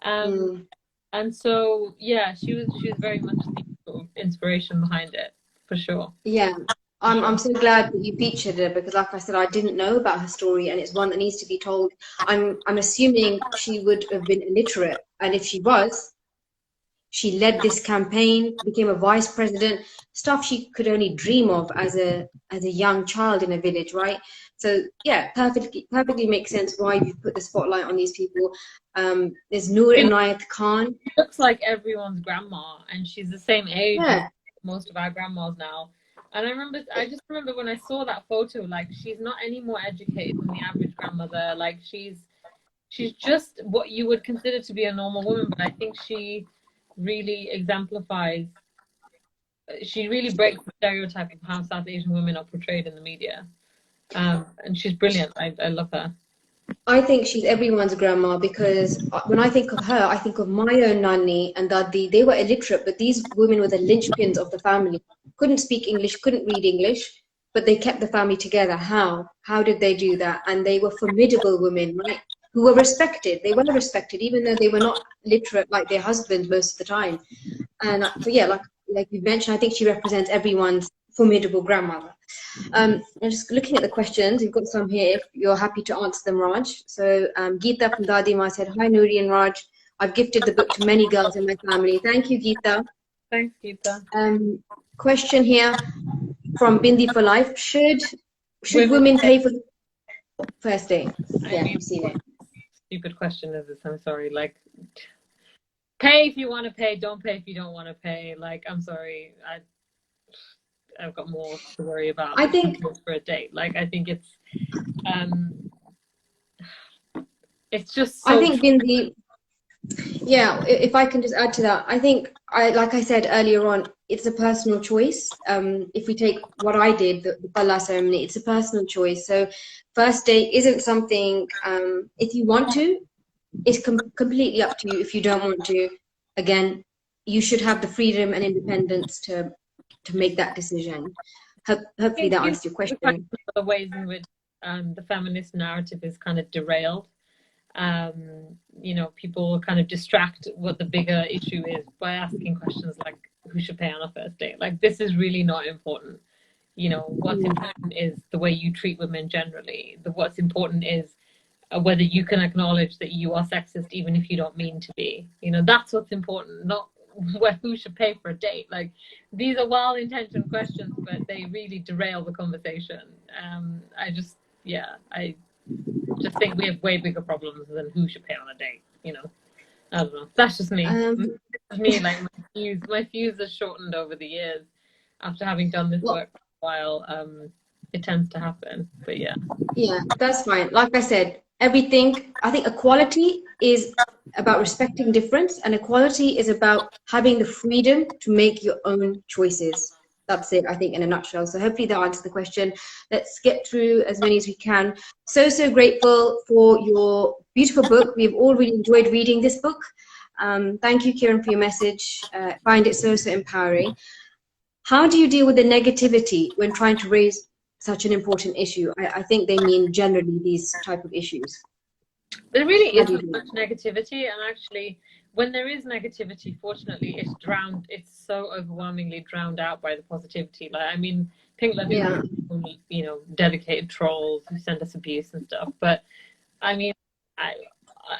And so yeah, she was very much the sort of inspiration behind it, for sure. Yeah, I'm so glad that you featured her, because like I said, I didn't know about her story, and it's one that needs to be told. I'm assuming she would have been illiterate, and if she was, she led this campaign, became a vice president, stuff she could only dream of as a young child in a village, right? So yeah, perfectly makes sense why you put the spotlight on these people. There's Noor Inayat Khan. She looks like everyone's grandma, and she's the same age as most of our grandmas now. And I just remember when I saw that photo, like she's not any more educated than the average grandmother. Like she's just what you would consider to be a normal woman, but I think she really exemplifies. She really breaks the stereotype of how South Asian women are portrayed in the media. And she's brilliant. I love her. I think she's everyone's grandma, because when I think of her, I think of my own nanny and dadi. They were illiterate, but these women were the linchpins of the family. Couldn't speak English, couldn't read English, but they kept the family together. How? How did they do that? And they were formidable women, right? Who were respected. They were respected, even though they were not literate like their husbands most of the time. And so yeah, like you mentioned, I think she represents everyone's formidable grandmother. I'm just looking at the questions. We've got some here if you're happy to answer them, Raj. So Geeta from Dadima said, "Hi Noori and Raj. I've gifted the book to many girls in my family." Thank you, Geeta. Thanks, Geeta. Question here from Bindi for Life. Should women pay for the first date? Yeah, I've seen it. Stupid question is this, I'm sorry. Like, pay if you want to pay, don't pay if you don't want to pay. Like, I'm sorry. I've got more to worry about. I think for a date. Like, I think it's just so. I think Bindi, yeah, if I can just add to that, I think like I said earlier on, it's a personal choice. If we take what I did, the Palla ceremony, it's a personal choice. So first date isn't something, if you want to, it's completely up to you. If you don't want to, again, you should have the freedom and independence to make that decision. Hopefully that answers your question. The ways in which the feminist narrative is kind of derailed. You know, people kind of distract what the bigger issue is by asking questions like, who should pay on a first date? Like, this is really not important. You know, what's important is the way you treat women generally. What's important is whether you can acknowledge that you are sexist even if you don't mean to be. You know, that's what's important, not who should pay for a date. Like, these are well-intentioned questions, but they really derail the conversation. I just think we have way bigger problems than who should pay on a date, you know. I don't know. That's just me. Like, my fuse has shortened over the years after having done this work for a while. It tends to happen, but yeah. Yeah, that's fine. Like I said, everything. I think equality is about respecting difference, and equality is about having the freedom to make your own choices. That's it, I think, in a nutshell. So hopefully that answers the question. Let's get through as many as we can. So grateful for your beautiful book. We've all really enjoyed reading this book. Thank you, Kieran, for your message. Find it so empowering. How do you deal with the negativity when trying to raise such an important issue? I think they mean generally these type of issues. There really isn't much negativity, and actually when there is negativity, fortunately it's so overwhelmingly drowned out by the positivity. Like, I mean, Pink Ladoo, you know, dedicated trolls who send us abuse and stuff, but I mean,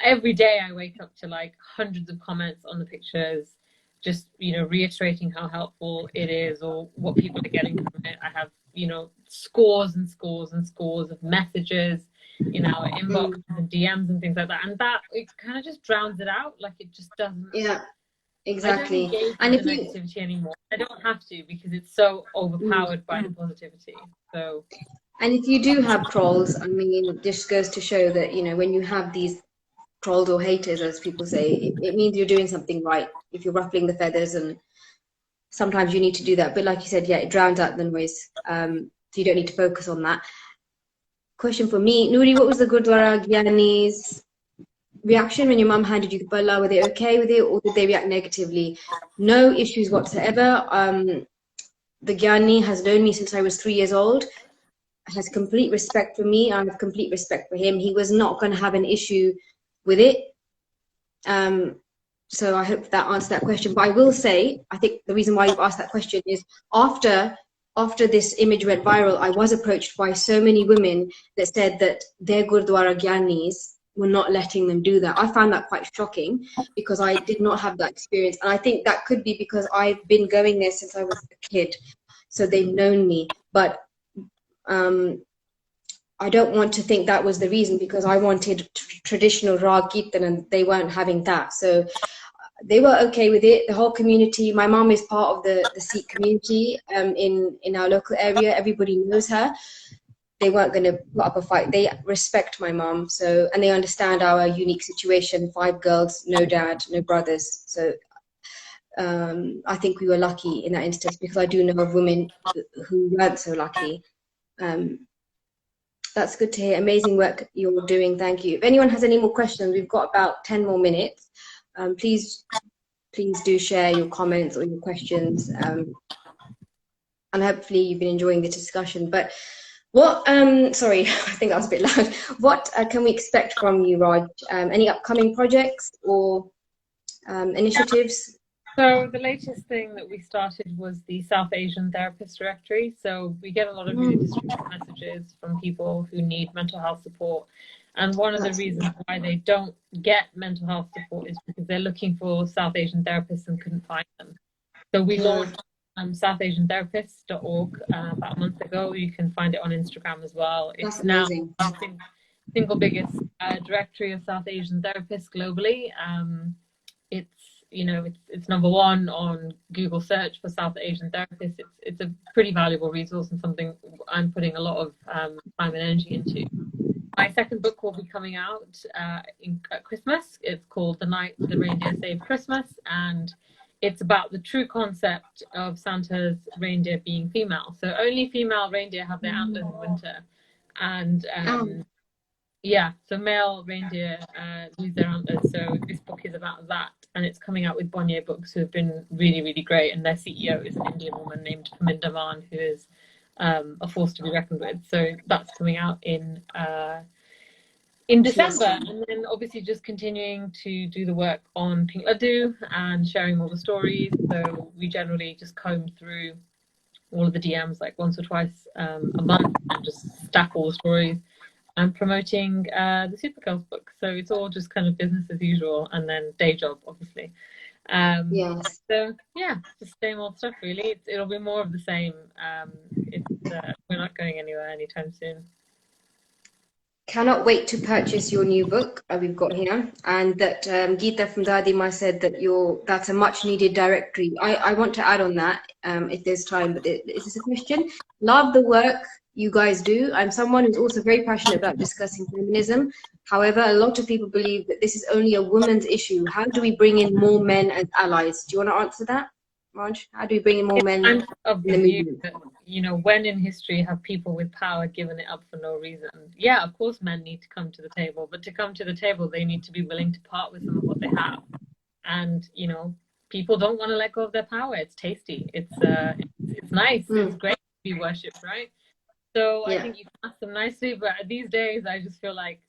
every day I wake up to like hundreds of comments on the pictures, just, you know, reiterating how helpful it is or what people are getting from it. I have, you know, scores and scores and scores of messages in our inbox and DMs and things like that, and that it kind of just drowns it out. Like, it just doesn't. Yeah, exactly. I don't engage with the negativity anymore. I don't have to, because it's so overpowered by the positivity. So, and if you do have trolls, I mean, it just goes to show that, you know, when you have these trolls or haters, as people say, it means you're doing something right. If you're ruffling the feathers, and sometimes you need to do that. But like you said, yeah, it drowns out the noise. So you don't need to focus on that. Question for me, Noori, what was the Gurdwara Gyani's reaction when your mum handed you the bala? Were they okay with it, or did they react negatively? No issues whatsoever. The Gyani has known me since I was 3 years old, has complete respect for me. I have complete respect for him. He was not going to have an issue with it. So I hope that answered that question. But I will say, I think the reason why you've asked that question is after this image went viral, I was approached by so many women that said that their Gurdwara Gyanis were not letting them do that. I found that quite shocking, because I did not have that experience. And I think that could be because I've been going there since I was a kid. So they've known me. But I don't want to think that was the reason, because I wanted traditional Rag Kirtan and they weren't having that. So they were okay with it. The whole community, my mom is part of the Sikh community in our local area. Everybody knows her. They weren't going to put up a fight. They respect my mom, so, and they understand our unique situation. 5 girls, no dad, no brothers. So I think we were lucky in that instance, because I do know of women who weren't so lucky. That's good to hear. Amazing work you're doing. Thank you. If anyone has any more questions, we've got about 10 more minutes. Please do share your comments or your questions, and hopefully you've been enjoying the discussion. But what, sorry, I think that was a bit loud. What can we expect from you, Raj? Any upcoming projects or initiatives? So the latest thing that we started was the South Asian Therapist Directory. So we get a lot of really distressing messages from people who need mental health support. And one of the reasons why they don't get mental health support is because they're looking for South Asian therapists and couldn't find them. So we launched southasiantherapist.org about a month ago. You can find it on Instagram as well. It's now the single biggest directory of South Asian therapists globally. It's, you know, it's number 1 on Google search for South Asian therapists. It's a pretty valuable resource and something I'm putting a lot of time and energy into. My second book will be coming out at Christmas. It's called The Night the Reindeer Saved Christmas, and it's about the true concept of Santa's reindeer being female. So only female reindeer have their antlers in winter, and yeah, so male reindeer lose their antlers. So this book is about that, and it's coming out with Bonnier Books, who have been really, really great, and their CEO is an Indian woman named Paminda Maan, who is a force to be reckoned with. So that's coming out in December, and then obviously just continuing to do the work on Pink Ladoo and sharing all the stories. So we generally just comb through all of the DMs like once or twice a month and just stack all the stories and promoting the Supergirls book. So it's all just kind of business as usual, and then day job, obviously. Yes. So yeah, just same old stuff really. It'll be more of the same. We're not going anywhere anytime soon. Cannot wait to purchase your new book we've got here, and that Geeta from Dadima said that that's a much needed directory. I want to add on that if there's time, but is this a question? Love the work you guys do. I'm someone who's also very passionate about discussing feminism. However, a lot of people believe that this is only a woman's issue. How do we bring in more men as allies? Do you want to answer that, Raj? How do we bring in more men I'm of in the the view movement? that, you know, when in history have people with power given it up for no reason? Yeah, of course men need to come to the table, but to come to the table, they need to be willing to part with some of what they have. And, you know, people don't want to let go of their power. It's tasty. It's nice. It's great to be worshipped, right? So I think you can ask them nicely, but these days I just feel like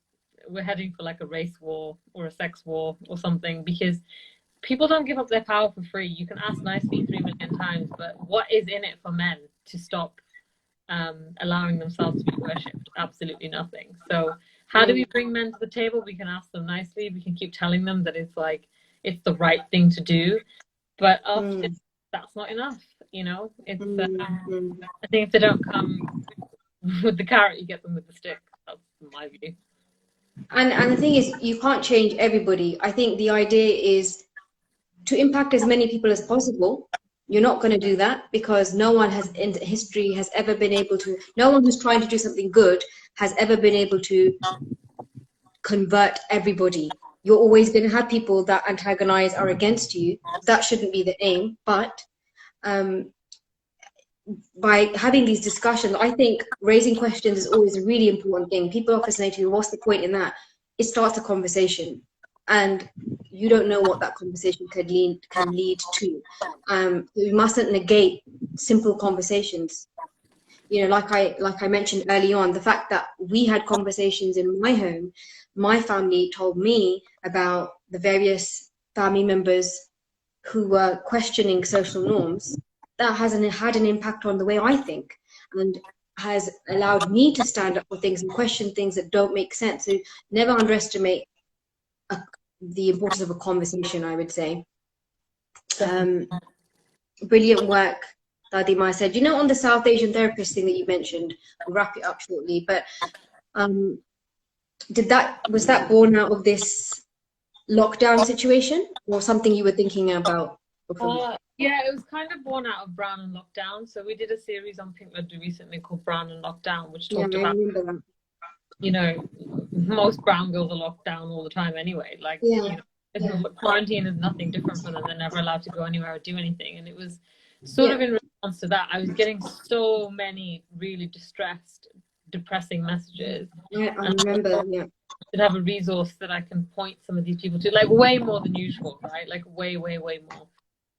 we're heading for like a race war or a sex war or something, because people don't give up their power for free. You can ask nicely 3 million times, but what is in it for men to stop allowing themselves to be worshipped? Absolutely nothing. So how do we bring men to the table? We can ask them nicely. We can keep telling them that it's like, it's the right thing to do, but often that's not enough. You know, it's I think if they don't come with the carrot, you get them with the stick. That's my view. And the thing is, you can't change everybody. I think the idea is to impact as many people as possible. You're not going to do that because no one has in history has ever been able to, no one who's trying to do something good has ever been able to convert everybody. You're always going to have people that antagonize or against you. That shouldn't be the aim. But by having these discussions, I think raising questions is always a really important thing. People often say to me, what's the point in that? It starts a conversation. And you don't know what that conversation can lead to. You mustn't negate simple conversations. You know, like I mentioned early on, the fact that we had conversations in my home, my family told me about the various family members who were questioning social norms. That has had an impact on the way I think, and has allowed me to stand up for things and question things that don't make sense. So never underestimate the importance of a conversation, I would say. Brilliant work, Dadima said. You know, on the South Asian therapist thing that you mentioned, we'll wrap it up shortly, but was that born out of this lockdown situation or something you were thinking about before? Yeah, it was kind of born out of Brown and Lockdown. So we did a series on Pink Ladoo recently called Brown and Lockdown, which talked about, you know, most brown girls are locked down all the time anyway. Like, you know, quarantine is nothing different for them. They're never allowed to go anywhere or do anything. And it was sort of in response to that. I was getting so many really distressed, depressing messages. Yeah, I remember. Yeah. To have a resource that I can point some of these people to, like way more than usual, right? Like way, way, way more.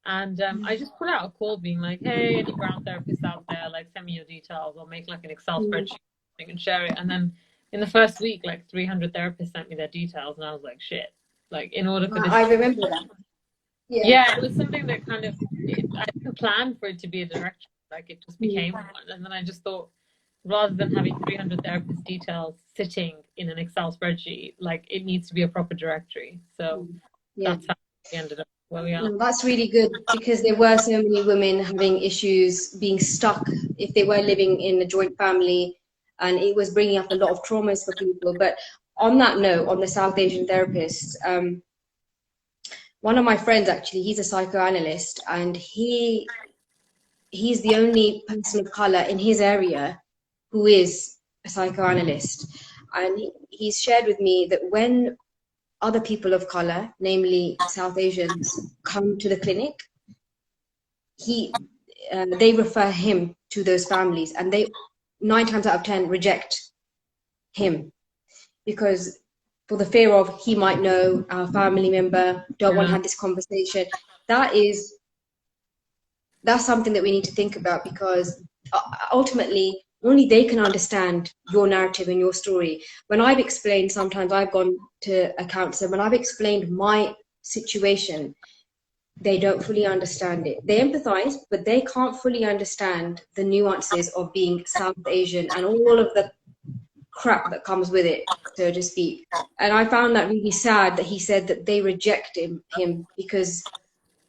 And I just put out a call being like, hey, any brown therapists out there, like send me your details or make like an Excel spreadsheet and share it. And then in the first week, like 300 therapists sent me their details. And I was like, shit, like in order for this. I remember that. Yeah, it was something that kind of, I didn't plan for it to be a direction. Like it just became one. And then I just thought, rather than having 300 therapist details sitting in an Excel spreadsheet, like it needs to be a proper directory. So that's how we ended up where we are. That's really good, because there were so many women having issues being stuck if they were living in a joint family, and it was bringing up a lot of traumas for people. But on that note, on the South Asian therapists, one of my friends, actually, he's a psychoanalyst, and he's the only person of color in his area who is a psychoanalyst. And he's shared with me that when other people of color, namely South Asians, come to the clinic, they refer him to those families, and they 9 times out of 10 reject him, because for the fear of he might know our family member, don't want to have this conversation. That's something that we need to think about, because ultimately only they can understand your narrative and your story. When I've explained, sometimes I've gone to a counselor, when I've explained my situation, they don't fully understand it. They empathize, but they can't fully understand the nuances of being South Asian and all of the crap that comes with it, so to speak. And I found that really sad that he said that they reject him because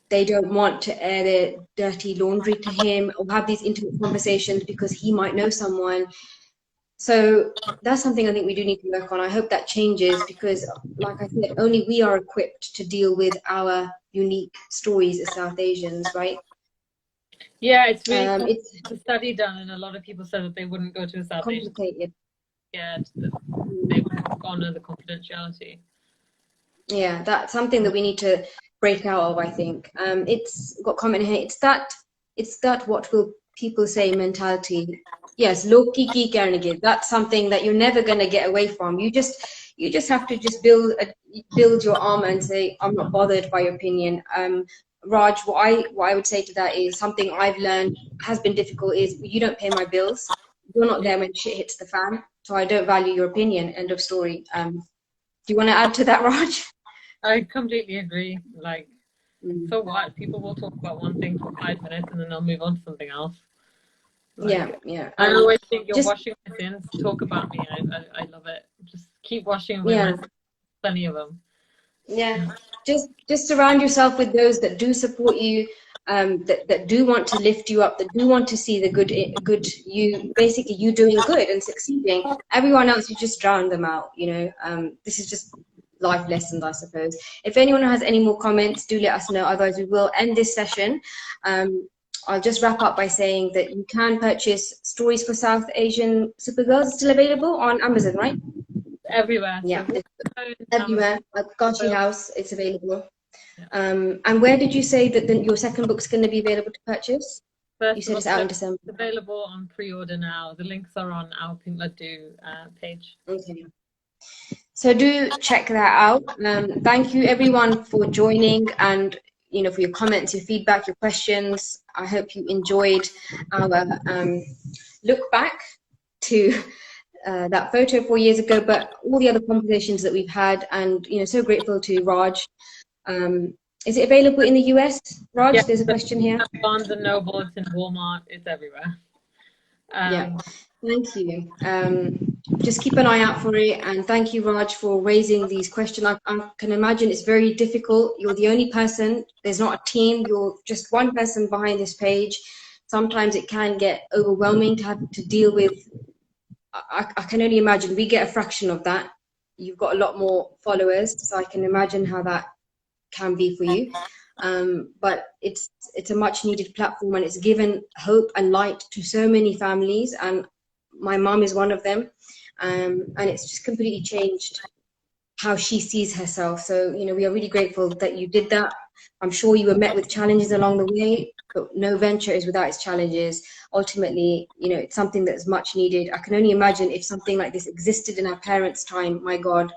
they don't want to air their dirty laundry to him or have these intimate conversations because he might know someone. So that's something I think we do need to work on. I hope that changes, because like I said, only we are equipped to deal with our unique stories as South Asians, right? Yeah, it's really It's a study done, and a lot of people said that they wouldn't go to a South Asian complicated. scared that they would honor the confidentiality. Yeah, that's something that we need to break out of, I think. It's got comment here. It's that what will people say mentality. Yes, loki ki karnege. That's something that you're never gonna get away from. You just have to just build your armor and say, I'm not bothered by your opinion. Raj, what I would say to that is something I've learned has been difficult is you don't pay my bills. You're not there when shit hits the fan, so I don't value your opinion. End of story. Do you want to add to that, Raj? I completely agree. Like, so what? People will talk about one thing for 5 minutes and then they'll move on to something else. Like, Yeah. I always think you're washing my sins. Talk about me. I love it. Just keep washing away my sins. Plenty of them. Yeah. Just surround yourself with those that do support you, that do want to lift you up, that do want to see the good you, basically you doing good and succeeding. Everyone else, you just drown them out. This is just life lessons, I suppose. If anyone has any more comments, do let us know. Otherwise, we will end this session. I'll just wrap up by saying that you can purchase Stories for South Asian Supergirls. It's still available on Amazon, right? Everywhere. Yeah, So everywhere. At Gachi House, it's available. Yeah. And where did you say that your second book's going to be available to purchase? First You said it's out in December. It's available on pre-order now. The links are on our Pink Ladoo page. Okay. So do check that out. Thank you everyone for joining and for your comments, your feedback, your questions. I hope you enjoyed our look back to that photo 4 years ago, but all the other conversations that we've had, and so grateful to Raj. Is it available in the US, Raj? Yeah, there's a question here. Barnes and Noble, it's in Walmart, it's everywhere. Yeah, thank you. Just keep an eye out for it, and thank you, Raj, for raising these questions. I can imagine it's very difficult. You're the only person, there's not a team, you're just one person behind this page. Sometimes it can get overwhelming to have to deal with. I can only imagine we get a fraction of that. You've got a lot more followers, so I can imagine how that can be for you. But it's a much needed platform, and it's given hope and light to so many families, and my mom is one of them, and it's just completely changed how she sees herself. So we are really grateful that you did that. I'm sure you were met with challenges along the way, but no venture is without its challenges. Ultimately, it's something that's much needed. I can only imagine if something like this existed in our parents' time, my God,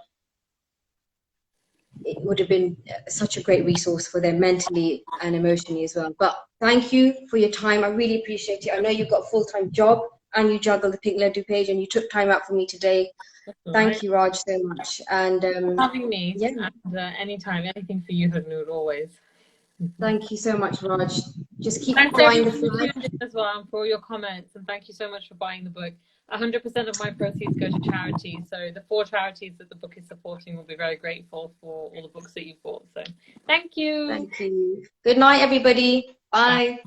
it would have been such a great resource for them mentally and emotionally as well. But thank you for your time. I really appreciate it. I know you've got a full-time job and you juggle the Pink Ladoo page, and you took time out for me today. Thank you, Raj, so much. And having me. Yeah. And anytime, anything for you, Hernoor, always. Thank you so much, Raj. Just keep Thanks flying the everyone flag. who tuned in as well, and for all your comments, and thank you so much for buying the book. 100% of my proceeds go to charity, so the 4 charities that the book is supporting will be very grateful for all the books that you've bought. So thank you. Thank you. Good night, everybody. Bye.